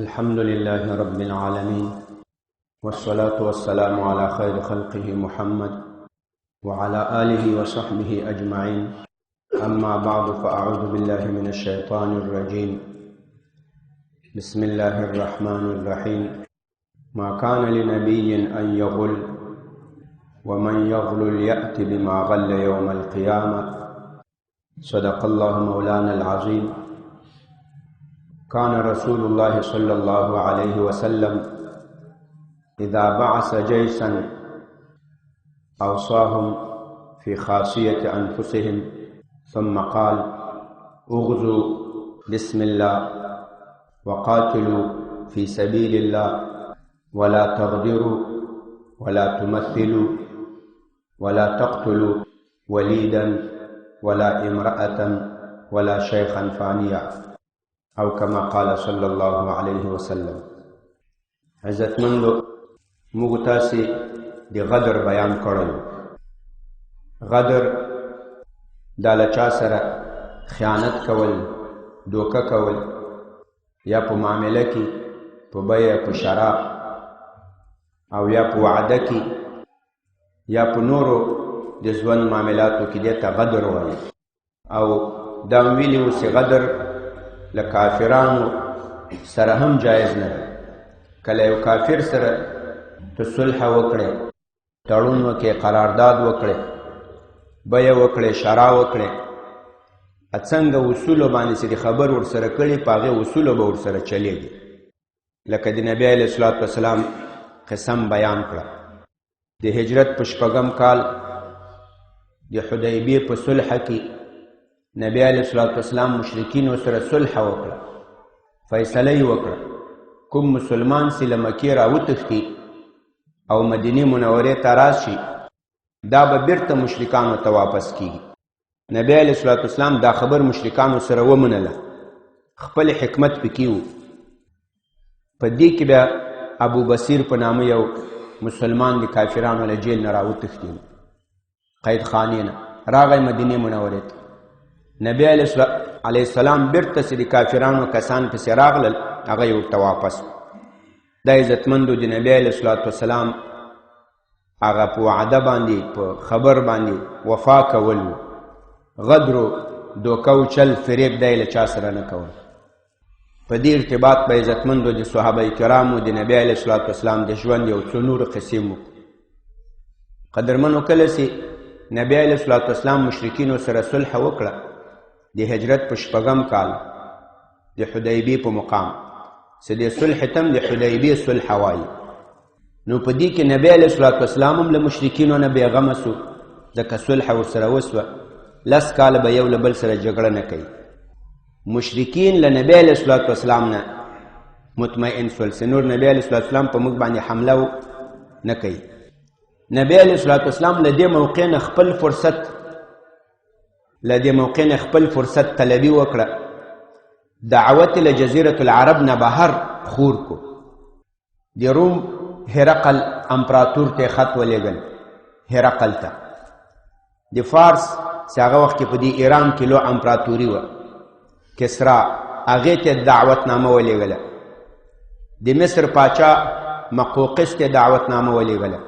الحمد لله رب العالمين والصلاة والسلام على خير خلقه محمد وعلى آله وصحبه أجمعين. أما بعد فأعوذ بالله من الشيطان الرجيم. بسم الله الرحمن الرحيم. ما كان لنبي أن يغل ومن يغل يأت بما غل يوم القيامة. صدق الله مولانا العظيم. كان رسول الله صلى الله عليه وسلم إذا بعث جيشا أوصاهم في خاصية أنفسهم ثم قال: اغزوا بسم الله وقاتلوا في سبيل الله ولا تغدروا ولا تمثلوا ولا تقتلوا وليدا ولا امرأة ولا شيخا فانيا، او كما قال صلی الله علیه وسلم. عزتمندو، موږ تاسې د غدر بیان کړی. غدر دا له چا سره خیانت کول، دوکه کول، یا په معامله کې په بیه په شراب او یا په وعده کې یا په نورو د ژوند معاملاتو کې دې ته غدر وایي. او دا ویلي اوس غدر له کافرانو سره هم جایز نه ده. کله یو کافر سره ته صلح وکړې، تړون وکړې، قرارداد وکړې، بیه وکړې، شرا وکړې، څنګه اصولو باندې چې خبر ورسره کړي په هغې اصولو به ورسره چلیږي. لکه د نبي علیه الصلاة والسلام قسم بیان کړه. د هجرت په 6 کال د حدیبیې په صلح کې نبی علیه الصلاة والسلام مشرکینو سره صلح وکړه، فیصله یې وکړه کوم مسلمان چې له مکې راوتښتي او مدینې منورې ته راشي دا به بیرته مشرکانو ته واپس کیږي. نبی علیه الصلاة والسلام دا خبر مشرکانو سره ومنله. خپل حکمت پکې و. په دې کې بیا ابو بصیر په نامه یو مسلمان د کافرانو له جیل نه راوتښتي، قید خانې نه راغی مدینې منورې ته. نبی علیه السلام بیرته چې د کافرانو کسان پسې راغلل، هغه یې ورته واپس. دا عزتمندو د نبی علیه السلام هغه په وعده باندې، په خبر باندې وفا کول، غدرو دوکه و چل فریب دی له چا سره نه کول. په دې ارتباط به عزتمندو د صحابه کرامو د نبی علیه السلام د ژوند یو څو نورو قصې مو قدرمنو. کله چې نبی علیه السلام مشرکینو سره صلح وکړه د هجرت په 6 کال د حدیبیې په مقام، چې د صلح تم د حدیبیې صلح وایي. نو په دې کې نبی علیه السلام هم له مشرکینو نه بېغمه سو، ځکه صلح ورسره وسوه. 10 کاله به یو له بل سره جګړه نه کوي. مشرکین له نبی علیه السلام نه مطمئن شول چې نور نبی علیه السلام په موږ باندې حمله نه کوي. نبی علیه السلام له دې موقع نه خپل فرصت طلبي وکړه. دعوت له جزیرة العرب نه بهر خور کو. د روم هرقل امپراتور ته خط ولېږل، هرقل ته. د فارس چې هغه وخت کې په دې ایران کې لو امپراتوري وه، کسرا، هغې ته دعوتنامه ولېږله. د مصر پاچا مقوقس ته دعوتنامه ولېږله.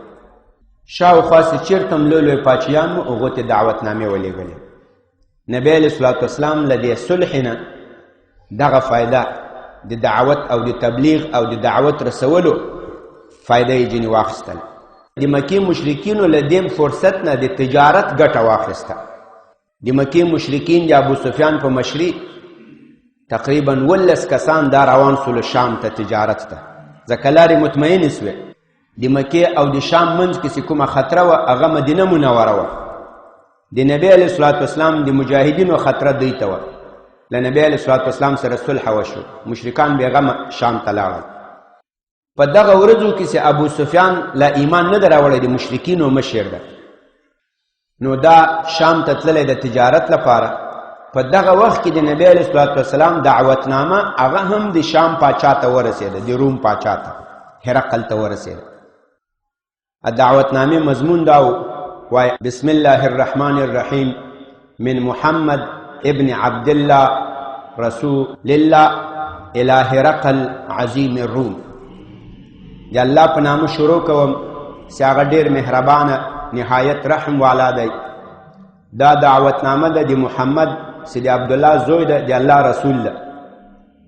شاوخوا چې چېرته هم لوی لوی پاچیان وو، هغو ته دعوتنامې ولېږلې. نبی علیه السلام له دې صلح نه دغه فایده د دعوت او د تبلیغ او د دعوت رسولو فایده یې ځینې واخیستل. د مکې مشرکینو له دې فرصت نه د تجارت ګټه واخیسته. د مکې مشرکین د ابو سفیان په مشري تقریبا 19 کسان دا روان سول شام ته تجارت ته، ځکه لارې مطمئنې سوې. د مکې او د شام منځ کې چې کومه خطره وه هغه مدینه منوره وه. د نبی علیه السلام د مجاهدینو خطره دوی ته وه. له نبی علیه السلام سره صلح وشو، مشرکان بېغمه شام ته لاړل. په دغه ورځو کې چې ابو سفیان لا ایمان نه ده راوړی، د مشرکینو مشر ده، نو دا شام ته تللی د تجارت لپاره. په دغه وخت کې د نبی علیه السلام دعوتنامه هغه هم د شام پاچا ته ورسېده، د روم پاچا ته، هرقل ته ورسېده. دعوتنامې مضمون دا و، وای: بسم الله الرحمن الرحیم من محمد ابن عبد الله رسول الله الى هرقل عظیم الروم. د الله په نامه شروع کوم چې هغه ډېر مهربانه نهایت رحم والا دی. دا دعوتنامه ده د محمد چې د عبدالله زوی ده، د الله رسول ده.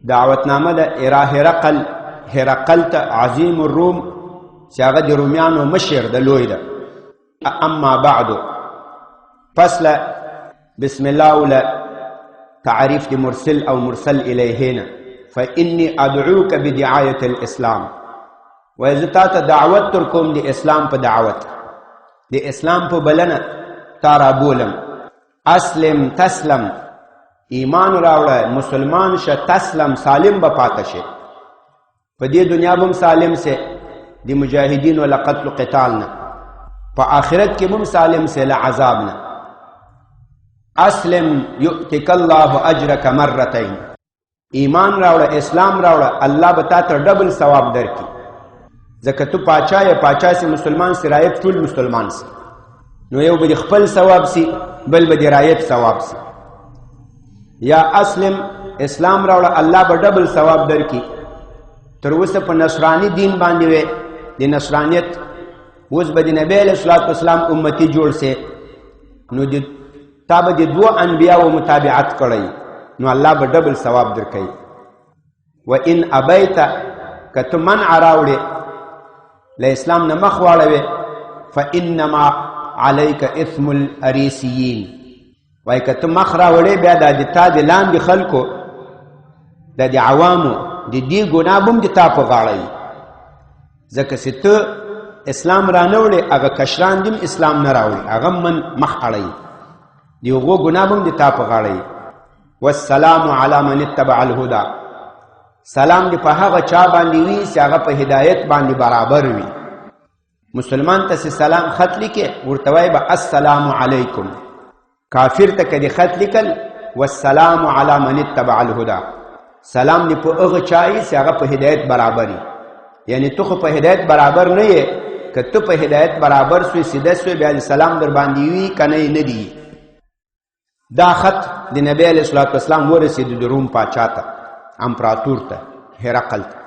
دعوتنامه ده هرقل، هرقل ته عظیم الروم چې هغه د رومیانو مشر ده، لوی ده. اما بعد، پس له بسم الله ولا تعریف د مرسل او مرسل الیهینا، فانی ادعوک بدعایة الاسلام، وایي زه تا ته دعوت در کوم د اسلام په دعوت، د اسلام په بلنه تا را بولم. اسلم تسلم، ایمان راوړه، مسلمان شه، تسلم سالم به پاته شي، په دې دنیا به هم سالم سه د مجاهدینو له قتل و قتال نه، په آخرت کې به هم سالم سه له عذاب نه. اسلم یؤتک الله اجرک مرتین، ایمان راوړه، اسلام راوړه، الله به تا ته ډبل ثواب درکړي. ځکه ته پاچا یې، پاچا سي مسلمان سي، رایت ټول مسلمان سي، نو یو به د خپل ثواب سي، بل به د رایت ثواب سي. یا اسلم، اسلام راوړه، الله به ډبل ثواب درکړي. تر اوسه په نصرانی دین باندې وې، د نصرانیت، اوس به د نبی علیه الصلاة والسلام امتی جوړ سي، نو تا به د دوه انبیاو متابعت کړی، نو الله به ډبل ثواب درکوي. و ان ابیت، که ته منع راوړې، له اسلام نه مخ واړوې، فانما علیک اثم الاریسیین، وایي که ته مخ راوړې، بیا دا د تا د لاندې خلکو، دا د عوامو د دې ګناه به هم د تا په غاړه وي. ځکه چې ته اسلام را نه وړې، هغه کشران دې اسلام نه راوړي، هغه من مخ اړوي، د هغو ګناه به هم د تا په غاړه وي. والسلام علی من اتبع الهدى، سلام دې په هغه چا باندې وي چې هغه په هدایت باندې برابر وي. مسلمان ته سلام خط لیکې، ورته وایي به السلام علیکم. کافر ته که دې خط لیکل، والسلام علی من اتبع الهدى، سلام دې په هغه چا وي چې هغه په هدایت برابر وي. یعنی تو خو په هدایت برابر نه یې، که ته په هدایت برابر سوی، سیده سوی، بیا دې سلام در باندې وي که نه نه دی. دا خط د نبی علیه الصلاة والسلام ورسېد د روم پاچا ته، امپراتور ته، هرقل ته.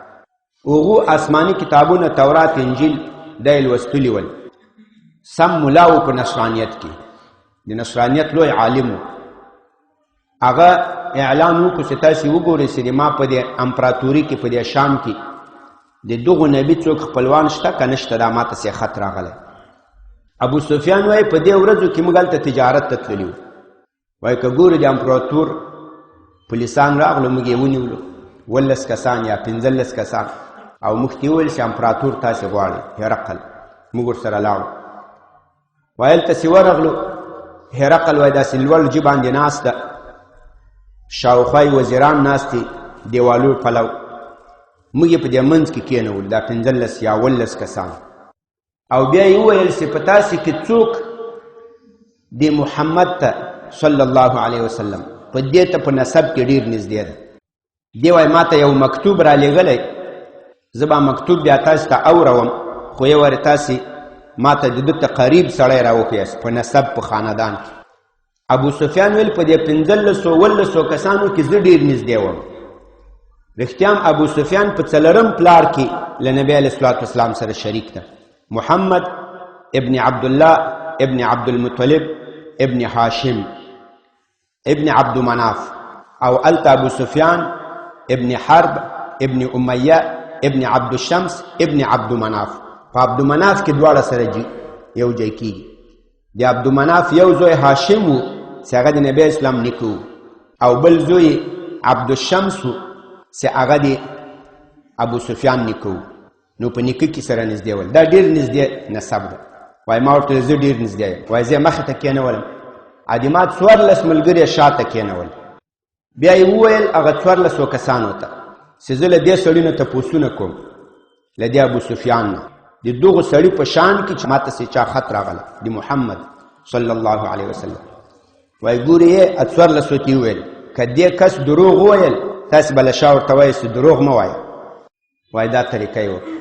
هغو آسماني کتابونه، تورات، انجیل دی لوستلي ول. سم ملا و په نصرانیت کې، د نصرانیت لوی عالم و. هغه اعلان وکړو چې تاسې وګورئ چې ما په دې امپراتوري کې، په دې شام کې د دغو نبي څوک خپلوان شته که نشته، دا ما ته سې خط راغلی. ابو سفیان وایي په دې ورځو کې موږ هلته تجارت ته تللي وو. وایي که ګورو د امپراتور پولیسان راغلو، موږ یې ونیولو، 12 کسان یا 15 کسان، او موږ ته یې وویل چې امپراتور تاسې غواړي، هرقل. موږ ورسره لاړو، وایي هلته چې ورغلو، هرقل وایي داسې لوړ جي باندې ناست ده، شاوخوا یې وزیران ناست دي، دیوالو پلو. موږ یې په دې منځ کې کېنولو، دا 15 یا 18 کسان. او بیا یې وویل چې په تاسې کې څوک د محمد ته صلی الله علیه وسلم په دې ته په نسب کې ډېر نږدې ده. دی وایي ما ته یو مکتوب را لېږلی، زه به مکتوب بیا تاسو ته اوروم، خو یې وارې تاسې ما ته د ده ته قریب سړی را وښیاست په نسب، په خاندان کې. ابو سفیان ویل په دې 1500 کسانو کې زه ډېر نږدې وم. رښتیا هم ابو سفیان په 4م پلار کې له نبی علیه الصلاة والسلام سره شریک ده، محمد ابن عبدالله ابن عبدالمطلب ابن هاشم ابن عبد مناف، او التا ابو سفیان ابن حرب ابن امیہ ابن عبد الشمس ابن عبد مناف. په عبد مناف کې دواړه سره یو ځای کېږي. د عبد مناف یو زوی هاشم و چې هغه د نبی اسلام نیکه و، او بل زوی عبد الشمس و چې هغه د ابو سفیان نیکه و. نو په نیکه کې سره نږدې ول. دا ډېر نږدې نسب ده. وایي ما ورته زه ډېر نږدې یم. وایي زه یې مخې ته کېنولم، ادیمات 14 ملګري شاته کېنول. بیا یې وویل هغه 14 کسانو ته چې زه له دې سړي نه تپوسونه کوم، له دې ابو سفیان نه، د دغو سړي په شان کې چې ما ته چا خط راغلی د محمد صلی الله علیه وسلم. وایي ګورې یې 14 ته یې وویل که دې کس دروغ وویل تاسې به له شا ورته وایئ چې دروغ مه وایه. وایي دا طریقه یې وکړه.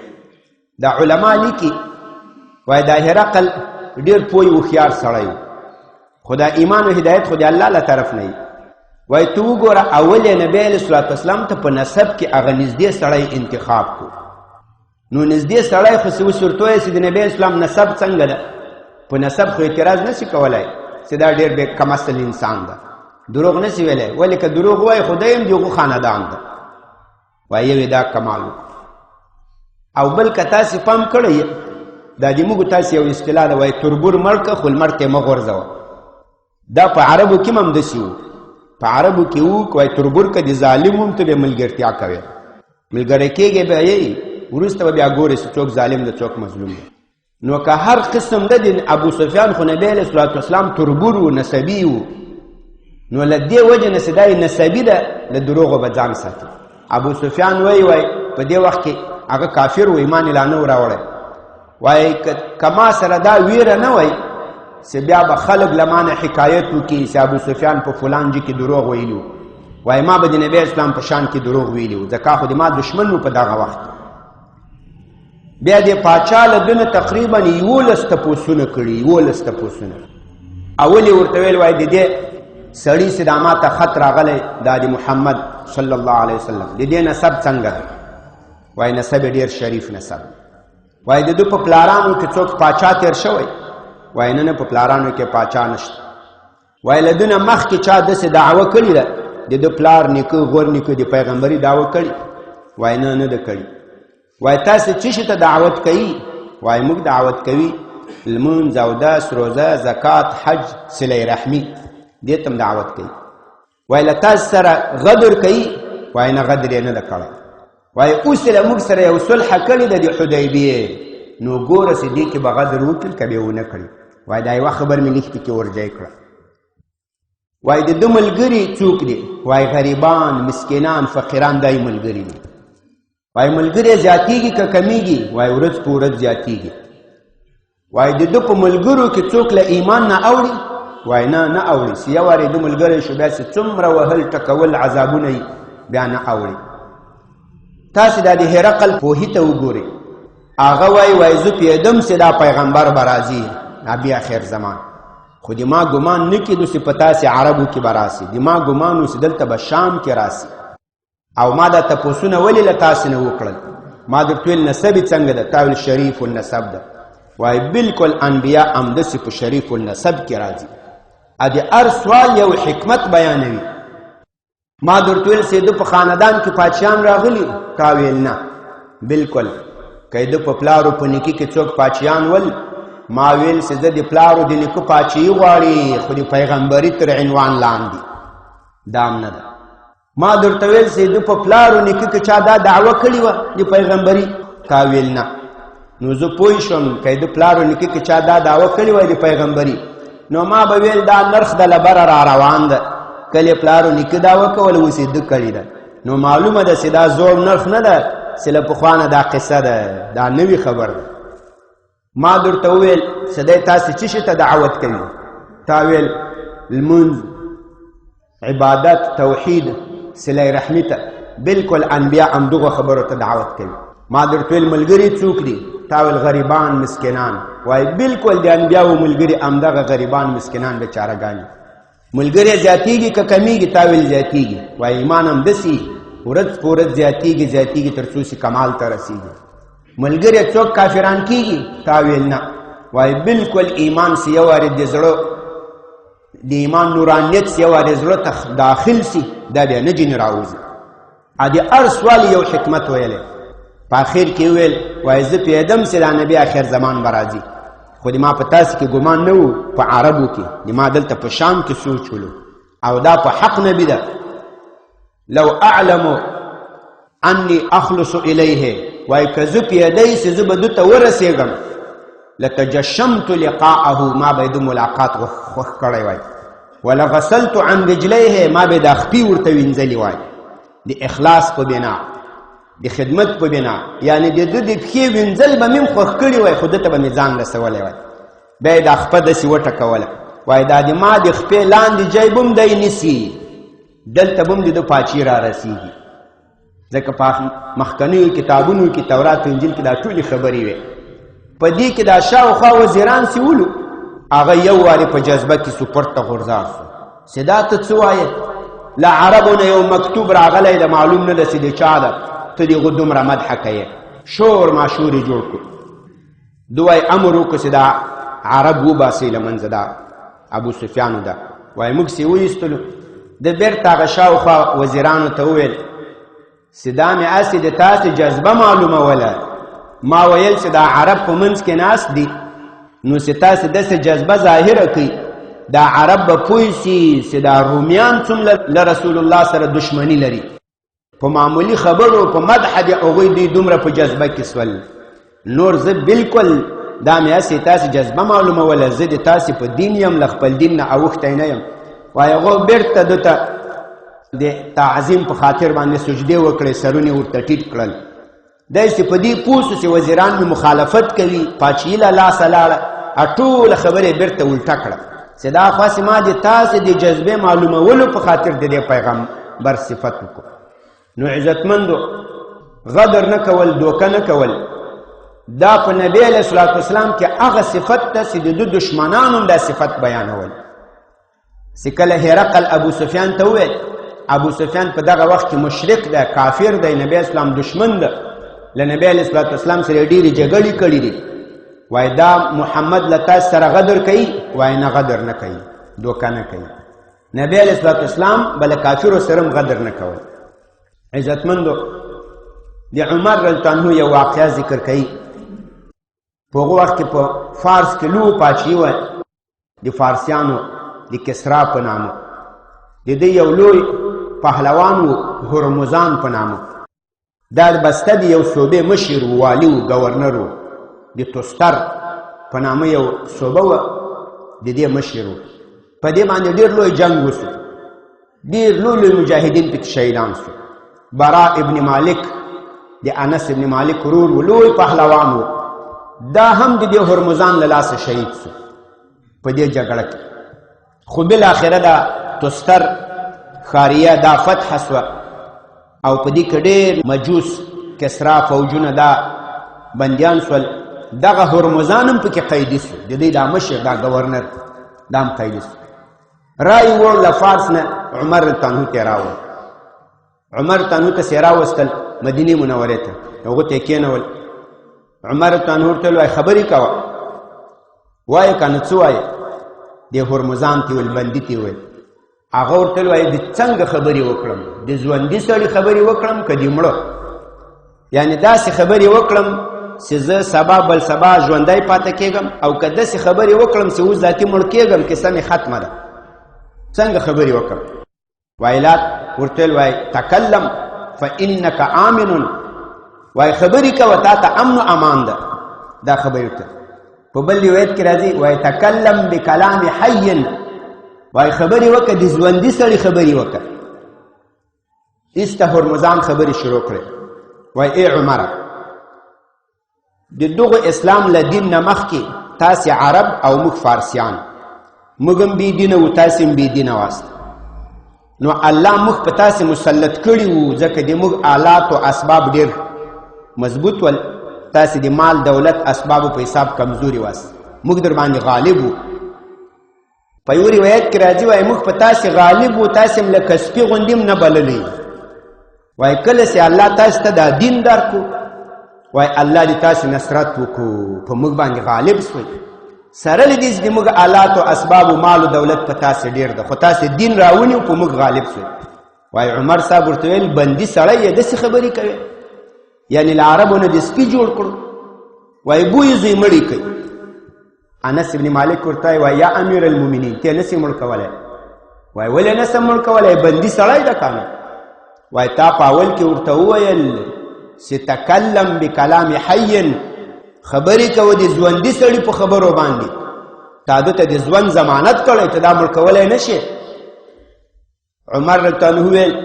دا علما لیکي، وایي دا هرقل ډېر پوه هوښیار سړی و، خو دا ایمان و هدایت خو د الله له طرف نه وي. وای ته وګوره اول یې نبی علیه الصلاة والسلام ته په نسب کې هغه نږدې سړی انتخاب کو نو نږدې سړی خو څه وسورته یې چې د نبی اسلام نسب څنګه ده په نسب خو اعتراض نشي کولی چې دا ډېر بې کم اصل انسان ده دروغ نشي ویلی ولې که دروغ وایي خدای هم د هغو خاندان ده وایي یو دا کمال او بل که تاسې پام کړی دا د موږ تاسې یو اصطلاح ده وایي تربور مړ که خو لمر ته یې مه غورځوه دا په عربو کې هم همداسې وو په عربو کې وو وایي تربور که د ظالم هم ته بیا ملګرتیا کوې ملګری کېږې بیا یې وروسته به بیا ګورې چې څوک ظالم ده څوک مظلوم ده نو که هر قسم ده د ابو سفیان خو نبی علیه الصلاة والسلام تربور و نسبي و نو له دې وجې نه چې دا نسبي ده له دروغو به ځان ساتي ابو سفیان وایي په دې وخت کې هغه کافر و ایمان یې لا نه و راوړی وایي که ما سره دا ویره نه وای چې بیا به خلک له ما نه حکایت وکړي چې ابو سفیان په فلان جي کې دروغ ویلي و وایي ما به د نبی اسلام په شان کې دروغ ویلي و ځکه خو د ما دشمن و په دغه وخت بیا د پاچا له دونه تقریبا 11 تپوسونه کړي 11 تپوسونه اول یې ورته ویل وایي د دې سړي چې دا ما ته خط راغلی دا د محمد صلی الله علیه وسلم د دې نسب څنګه ده وایي نسب یې ډېر شریف نسب وایي د ده په پلارانو کې څوک پاچا تېر شوی وایي نه په پلارانو کې پاچا نشته وایي له ده نه مخکې چا داسې دعوه کړې ده د ده پلار نیکه غور نیکه د پیغمبري دعوه کړي وایي نه ده کړي وایي تاسې څه شي ته دعوت کوي وایي موږ دعوت کوي لمونځ اودس روزه زکات حج صله رحمي دې ته دعوت کوي وایي له تاسې سره غدر کوي وایي نه غدر یې نه ده کړی وایي اوس له موږ سره یو صلح کړې ده د حدیبیې نو ګوره چې دې کې به غدر وکړي که به یې ونه کړي وایي دا یوه خبر مې لښتې کې ورجی کړه وایي د ده ملګري څوک دي وایي غریبان مسکینان فقیران دا یې ملګري دي وایي ملګری زیاتېږي که کمیږي وایي ورځ په ورځ زیاتېږي وایي د ده په ملګرو کې څوک له ایمان نه اوړي وایي نه اوړي چې یو وارې د ملګری شو بیا چې څومره وهل ټکول عذابونه یې بیا نه اوړي تاسې دا د هرقل پوهي ته وګورئ هغه وایي زه پوهېدم چې دا پیغمبر به راځي نبي آخر زمان خو د ما ګمان نه کېدو چې په تاسې عربو کې به راسي د ما ګمان و چې دلته به شام کې راسي او ما دا تپوسونه ولې له تاسې نه وکړل ما درته ویل نسب یې څنګه ده تا ویل شریف النسب ده وایي بلکل انبیا همداسې په شریف النسب کې راځي د هر سوال یو حکمت بیانوي ما درته ویل چې ده په خاندان کې پاچیان راغلي تا ویل نه بلکل که ده په پلارو په نیکي کې څوک پاچیان ول ما ویل چې ده د پلارو د نیکه پاچیي غواړي خو د پیغمبري تر عنوان لاندې دا هم نه ده ما درته ویل چې ده په پلارو نیکه کې چا دا دعوه کړې وه د پیغمبري تا ویل نه نو زه پوه شوم که د پلارو نیکه کې چا دا دعوه کړې وه د پیغمبري نو ما به ویل دا نرخ د لبره را روان ده کله پلارو نیکه دعوه کول اوس یې ده کړې ده نو معلومه ده چې دا زوړ نرخ نه ده چې له پخوانه دا قصه ده دا نوي خبر ده ما درته وویل چې دی تاسې څه شي ته دعوت کوي تا ویل لمونځ عبادت توحید صله رحمي ته بلکل انبیا همدغو خبرو ته دعوت کوي ما درته ویل ملګري څوک دي تا ویل غریبان مسکینان وایي بلکل د انبیاو ملګري همدغه غریبان مسکینان بېچارهګان ملګری زیاتېږي که کمیږي تا ویل زیاتېږي وایي ایمان همداسې ورځ په ورځ زیاتېږي تر څو چې کمال ته رسېږي ملګری څوک کافران کېږي تا ویل نه وایي بلکل ایمان چې یو وارې د زړه د ایمان نورانیت چې یو وارې زړه ته داخل سي دا بیا نه جینې راوځي د هر سوال یو حکمت ویلی په اخر کې ویل وایي زه پوهېدم چې دا نبي آخر زمان به راځي خو د ما په تاسې کې ګمان نه و په عربو کې د ما دلته په شام کې سوچ ولو او دا په حق نبي ده لو اعلم انی اخلص الیه وایي که زه پوهېدی چې زه به ده ته ورسېږم لتجشمت لقاءه ما به د ملاقات خوښ کړی وای ولغسلت عن رجلیه ما به دا خپي ورته وینځلي وای د اخلاص په بنا د خدمت په بنا یعنی د ده د پښې وینځل به مې خوښ کړي وای خو ده ته به مې ځان رسولی وای بیا یې دا خپه داسې وټکوله وای دا د ما د خپې لاندې جای به هم دی نیسي دلته به هم د ده پاچي را رسېږي ځکه په مخکنیو کتابونو کې تورات و انجیل کې دا ټولې خبرې وې په دې کې دا شاوخوا وزیران چې ولو هغه یو وارې په جذبه کې سپورټ ته غورځار شو چې دا ته څه وایې له عربونه یو مکتوب راغلی د معلوم نه ده چې د چا ده ته د هغه دومره مدحه کوې شور ماشور یې جوړ کړو ده وایي امر وکړو چې دا عرب وباسئ له منځه دا ابو سفیانو ده وایي موږ چې وایستلو د بیرته هغه شاوخوا وزیرانو ته وویل چې دا مې هسې د تاسې جذبه معلوموله ما ویل چې دا عرب په منځ کې ناست دي نو چې تاسې داسې جذبه ظاهره کوي دا عرب به پوه سي چې دا رومیان څومره له رسول الله سره دشمني لري په معمولي خبرو په مدح د هغوی دوی دومره په جذبه کې سول نور زه بالکل دا مې هسې تاسې جذبه معلوموله زه د تاسې په دین یم له خپل دین نه اوښتی نه یم وایي هغو بیرته ده ته د تعظیم په خاطر باندې سجدې وکړې سرونه ورته ټیټ کړل دی چې په دې پوه سو چې وزیران مې مخالفت کوي پاچهي له لاسه لاړه ټوله خبرې بیرته الټه کړه چې دا خاصې ما د تاسې د جذبې معلومولو په خاطر د دې پیغمبر صفت وکړو نو عزتمندو غدر نه کول دوکه نه کول دا په نبی علیه الصلاة والسلام کې هغه صفت ته چې د ده دشمنانو دا صفت بیانول چې کله هرقل ابو سفیان ته وویل ابو سفیان په دغه وخت کې مشرک دی کافر دی نبی اسلام دشمن ده له نبی علیه الصلاة والسلام سره ډېرې جګړې کړي دي وای دا محمد له تاسو سره غدر کوي وای نه غدر نه کوي دوکه نه کوي نبی علیه الصلاة والسلام بله کافرو سره هم غدر نه کول عزتمندو د عمر رضی الله عنه یو واقعه ذکر کوي په هغه وخت کې په فارس کې لوی پاچهي وه د فارسیانو د کسرا په نامه د دې یو لوی پهلوان و هرمزان په نامه دا بسته د یو صوبې مشر و والي و ګورنر و د توستر په نامه یو صوبه وه د دې مشر و په دې باندې ډېر لوی جنګ وسو ډېر لوی مجاهدین پکې شهیدان سو براء ابن مالک د انس ابن مالک ورور و لوی پهلوان و دا هم د دې هرمزان له لاسه شهید سو په دې جګړه کې خو بالاخره دا توستر خاریه دا فتح سوه او په دې کې ډېر مجوس کسرا فوجونه دا بندیان سول دغه هرمزان هم پکې قیدي سو د دې دا مشر دا ګورنر دا هم قیدي سو رای وړ له فارس نه عمر رضی الله عنه ته راوړ عمر رضی الله عنه ته یې راوستل مدینې منورې ته هغو ته یې کېنول عمر رضی الله عنه ورته وایي خبرې کوه وایه که نه څه وایه د هرمزان ته ویل بندي ته ویل هغه ورته وایي د څنګه خبرې وکړم د ژوندي سړي خبرې وکړم که د مړه یعنې داسې خبرې وکړم چې زه سبا بل سبا ژوندی پاته کېږم او که داسې خبرې وکړم چې اوس ذاتي مړ کېږم کیسه مې ختمه ده څنګه خبرې وکړم وایلات ورته وایي تکلم فانک آمن وایي خبرې کوه تا ته امن و امان ده دا خبرې ورته په بل روایت کې راځي وایي تکلم بکلام حی وایي خبرې وکړه د ژوندي سړي خبرې وکړه ایسته هرمزان خبرې شروع کړې وایي ای عمره د دغه اسلام له دین نه مخکې تاسې عرب او موږ فارسیان موږ هم بې دینه و تاسې هم بې دینه واست نو الله موږ په تاسې مسلط کړي وو ځکه د موږ آلات او اسباب ډېر مضبوط ول تاسې د مال دولت اسبابو په حساب کمزوري واست موږ در باندې غالب وو په یو روایت کې راځي وایي موږ په تاسې غالب وو تاسې هم لکه سپي غوندې هم نه بللی وایي کله چې الله تاسې ته دا دین درکو وایي الله دې تاسې نصرت وکړو په موږ باندې غالب سوی سره له دې چې د موږ آلات او اسباب او مال او دولت په تاسې ډېر ده خو تاسې دین راونیو په موږ غالب سوی وایي عمر صاحب ورته ویل بندي سړی یې داسې خبرې کوي یعنی له عربو نه د سپي جوړ کړو وایي بوی زوی مړی کوي انس ابن مالک ورته وایي یا امیر المؤمنین ته نسې مړ کولی وایي ولې نسم مړ کولی بندي سړی ده که نه وایي تا په اول کې ورته وویل چې تکلم بکلام حی خبرې کوه د ژوندي سړي په خبرو باندې تا ده ته د ژوند ضمانت کړی ته دا مړ کولی نه شي عمر رضی الله عنه وویل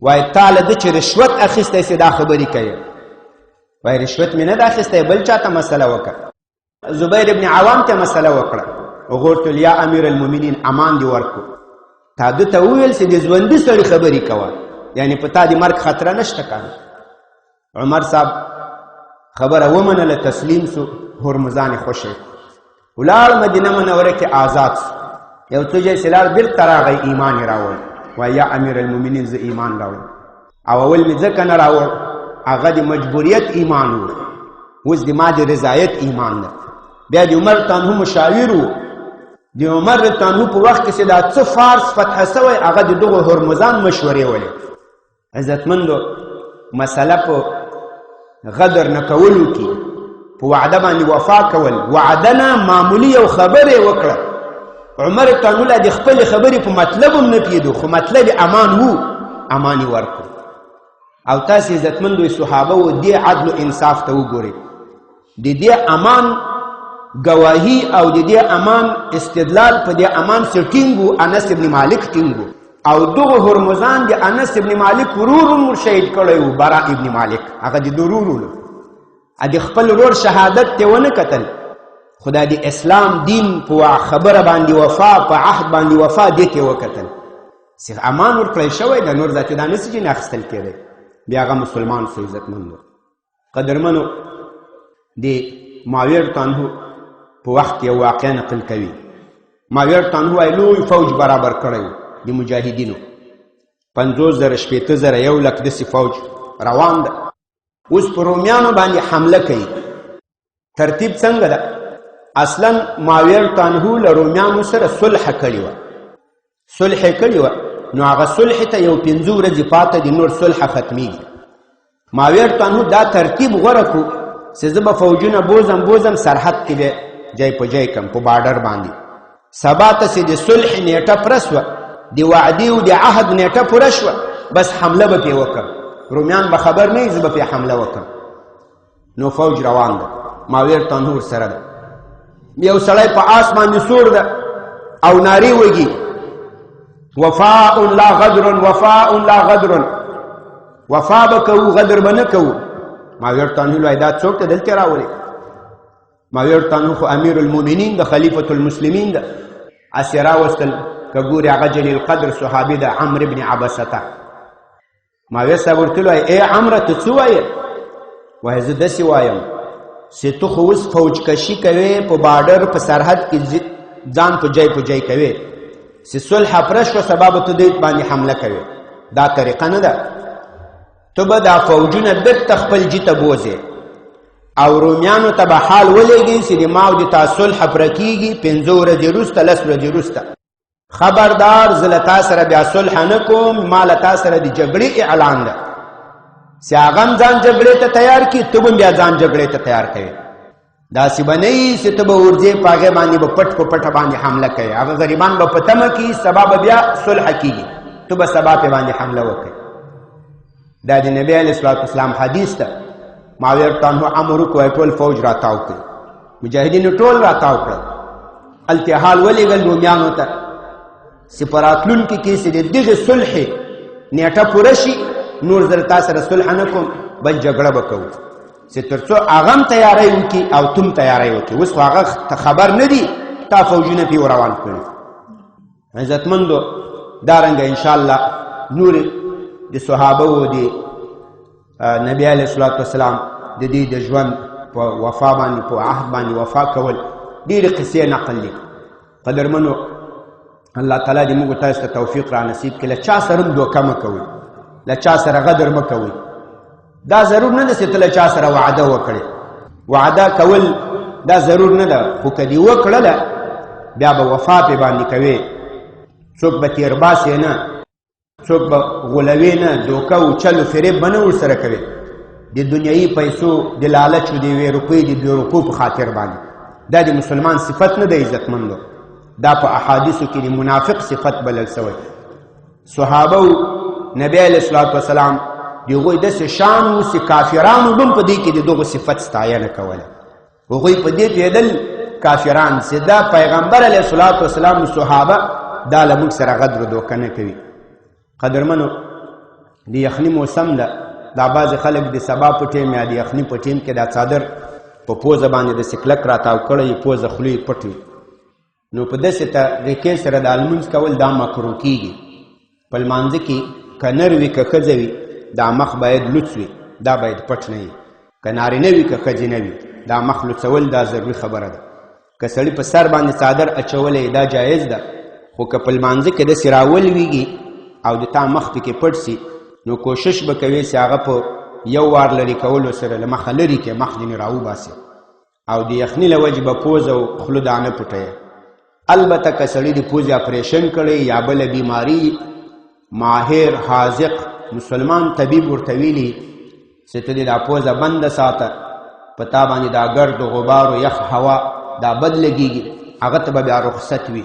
وایي تا له ده چې رشوت اخیستی سې دا خبرې کوي وایي رشوت مې نه ده اخیستی بل چا ته مسله وکړه زبیر ابن عوام ته مسله وکړه هغه ورته ویل یا امیر المؤمنین امان دې ورکړو تا ده ته وویل چې د ژوندي سړي خبرې کوه یعنی په تا د مرګ خطره نشته کنه عمر صاحب خبره ومنله تسلیم سو هرمزان خوشی ولاړ مدینه منوره کې آزاد سو یو څو ځای چې لاړ بېرته راغی ایمان یې راوړ وایي یا امیر المؤمنین زه ایمان راوړم او اول مې ځکه نه راوړ هغه د مجبوریت ایمان و اوس د ما د رضایت ایمان ده بیا د عمر رضی مشاور و د عمر رضی په وخت کې چې دا څه فارس فتح سوی هغه د دغو هرمزان مشورې ولې عزتمندو مسله په غدر نه کولو کې په وعده باندې وفا کول وعده نه معمولي یو خبرې وکړه عمر رضی د خپلې خبرې په مطلب هم نه پوهېدو خو مطلب امان و امان یې ورکړو او تاسې عزتمندو صحابه و دې عدل و انصاف ته وګورئ د دې امان گواهی او د دې امان استدلال په دې امان سره ټینګ انس ابن مالک ټینګ او دغه هرمزان د انس ابن مالک ورور مرشد کړی و برا ابن مالک هغه د ورور د خپل ورور شهادت ته ونه کتل خدا د اسلام دین په خبره باندې وفا په عهد باندې وفا دې ته وکتل چې امان ورکړی شوی د نور ذاتي دا نسي چې نه اخیستل کېدی بیا هغه مسلمان سو عزتمندو قدرمنو د معاویه رضی په وخت یو واقع نقل کوي معاویه رضی وایي لوی فوج برابر کړی د مجاهدینو 50,000 شپېته 1 لک داسې فوج روان ده اوس په رومیانو باندې حمله کوي ترتیب څنګه ده اصلا معاویه رضی له رومیانو سره صلح کړې وه نو هغه صلح ته یو 5 ورځې پاته د نور صلح ختمیږي معاویه رضی دا ترتیب غوره کړو چې زه به فوجونه بوزم سرحد کې به جای په جای کم په بارډر باندې سبا ته چې د صلح نیټه پوره شوه د وعدې او د عهد نیټه پوره شوه بس حمله به پرې وکړم رومیان به خبر نه وي زه به پرې حمله وکړم نو فوج روان ده معاویه رضی ورسره ده یو سړی په آس باندې سور ده او نارې وږي وفاء لا غدر وفاء لا غدر وفا به کوو غدر به نه کوو معاویه رضی وایي دا څوک ته دلته راولې معاویه رضی خو امیر المؤمنین د خلیفة المسلمین ده اسې راوستل که ګورې هغه جلیل القدر صحابي ده عمرو بن عبسته معاویه صاحب ورته وایي ای عمره ته څه وایې وایي زه داسې وایم چې ته خو اوس فوج کشي کوې په بارډر په سرحد کې ځان په جای کوې چې صلح پوره شوه سبا به ته دې باندې حمله کوې دا طریقه نه ده ته به دا فوجونه بیرته خپل جي ته بوځې او رومیانو ته به حال ولېږي چې د ما او د تا صلح پوره کېږي 5 ورځې وروسته 10 ورځې وروسته خبردار زه له تا سره بیا صلح نه کوم ما له تا سره د جګړې اعلان ده چې هغه هم ځان جګړې ته تیار کړي ته به بیا ځان جګړې ته تیار کوې داسې به نه وي چې ته به ورځې په هغې باندې به پټ په پټه باندې حمله کوې هغه غریبان به په تمه کړي سبا به بیا صلح کېږي ته به سبا پې باندې حمله وکړې دا د نبی علیه الصلاة والسلام حدیث ته معاویه رضی امر وکړی ټول فوج راتاو کړي مجاهدینو ټول راتاو کړل هلته حال ولېږل رومیانو ته چې په راتلونکي کې چې د دغې صلح نیټه پوره شي نور زه تا سره صلح نه کوم بل جګړه به کوو چې تر څو هغه هم تیاری وکړي او تم تیاری وکړي اوس خو هغه ته خبر نه دي تا فوجونه پې روان کړي عزتمندو دارنګه انشاءالله نور د صحابه و د نبی علیه الصلاة والسلام د دې د ژوند په وفا باندې په عهد باندې وفا کول ډېرې قصې نقل دي قدرمنو الله تعالی دې موږ تاسو ته توفیق را نصیب کړي له چا سره هم دوکه مه کوئ له چا سره غدر مه کوئ دا ضرور نه ده چې ته له چا سره وعده وکړې وعده کول دا ضرور نه ده خو که دې وکړله بیا به وفا پې باندې کوې څوک به تیرباسې نه څوک به غولوې نه دوکه و چل و فریب به نه ورسره کوې د دنیایي پیسو د لالچ و د 1 روپۍ د 2 روپو په خاطر باندې دا د مسلمان صفت نه ده عزتمندو دا په احادیثو کې د منافق صفت بلل سوی صحابه و نبی علیه الصلاة والسلام د هغوی داسې شان و چې کافرانو هم په دې کې د دغو صفت ستاینه کوله هغوی په دې پوهېدل کافران چې دا پیغمبر علیه الصلاة والسلام صحابه دا له موږ سره غدر و دوکه نه کوي قدرمنو د یخني موسم ده دا بعضې خلک د سبا په ټیم یا د یخني په ټیم کې دا څادر په پوزه باندې داسې کلک راتاو کړی پوزه خولې پټ وي نو په داسې طریقې سره د لمونځ کول دا مکروه کېږي په لمانځه کې که نر وي که ښځه وي دا مخ باید لوڅ وي دا باید پټ نه وي که نارینه وي که ښځینه وي دا مخ لوڅول دا ضروري خبره ده که سړي په سر باندې څادر اچولی دا جایز ده خو که په لمانځه کې داسې راولویږي او د تا مخ پکې پټ سي نو کوشش به کوي چې هغه په یو وار لرې کولو سره له مخه لرې کړي، مخ ځینې راوباسي او د یخني له وجې به پوزه او خوله دانه پټوي. البته که سړي د پوزې اپریشن کړی یا بله بیماري، ماهر حاذق مسلمان طبیب ورته ویلي چې ته دې دا پوزه بنده ساته، په تا باندې دا ګرد و غبار و یخ هوا دا بد لګېږي، هغه ته به بیا رخصت وي.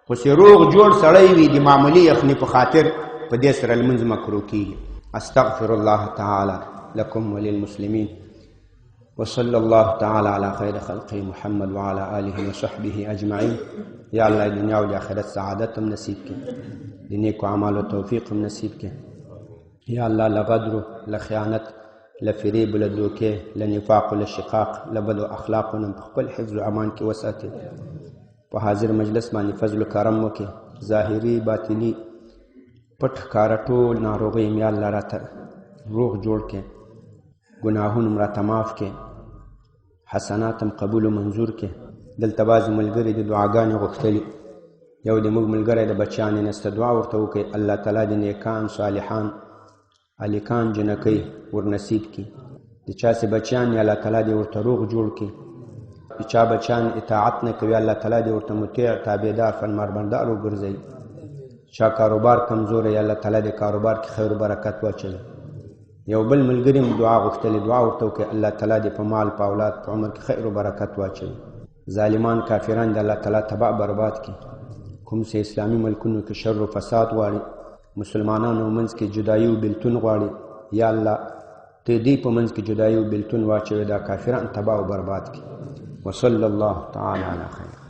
خو چې روغ جوړ سړی وي د معمولي یخني په خاطر، په دې سره لمونځ مکروه کېږي. استغفر الله تعالی لکم وللمسلمین وصلی الله تعالی علی خیر خلقه محمد وعلى آله وصحبه اجمعین. یا الله دنیا او د آخرت سعادت هم نصیب کړي، د نیکو اعمالو توفیق هم نصیب کړي. یا الله له غدرو، له خیانت، له فریب، له دوکې، له نفاق، له شقاق، له بدو اخلاقو نه په خپل حفظ و امان کې وساتي. په حاضر مجلس باندې فضل و کرم وکړي، ظاهري باطني پټ ښکاره ټول ناروغۍ م یا الله راته روغ جوړ کړي، ګناهونه م راته معاف کړي، حسنات هم قبول و منظور کړي. دلته بعضې ملګري د دعاګانې غوښتلي، یو د موږ ملګری د بچیانې نسته دعا ورته وکړئ، الله تعالی د نیکان صالحان الیکان جنکۍ ورنصیب کړي. د چا چې بچیان یې الله تعالی دې ورته روغ جوړ کړي، د چا بچیان اطاعت نه کوي الله تعالی دې ورته مطیع تابعدار فرمانبردار وګرځوي. چا کاروبار کمزوری الله تعالی دې کاروبار کې خیر و برکت واچوي. یو بل ملګري م دعا غوښتلې، دعا ورته وکړئ الله تعالی دې په مال، په اولاد، په عمر کې خیر و برکت واچوي. ظالمان کافران دې الله تعالی تباہ برباد کړي. کوم چې اسلامي ملکونو کې شر و فساد غواړي، مسلمانانو منځ کې جدایي و بېلتون غواړي، یا الله ته دې په منځ کې جدایي و بېلتون واچوي، دا کافران تباہ و برباد کړي. وصلی الله تعالی علی خیر.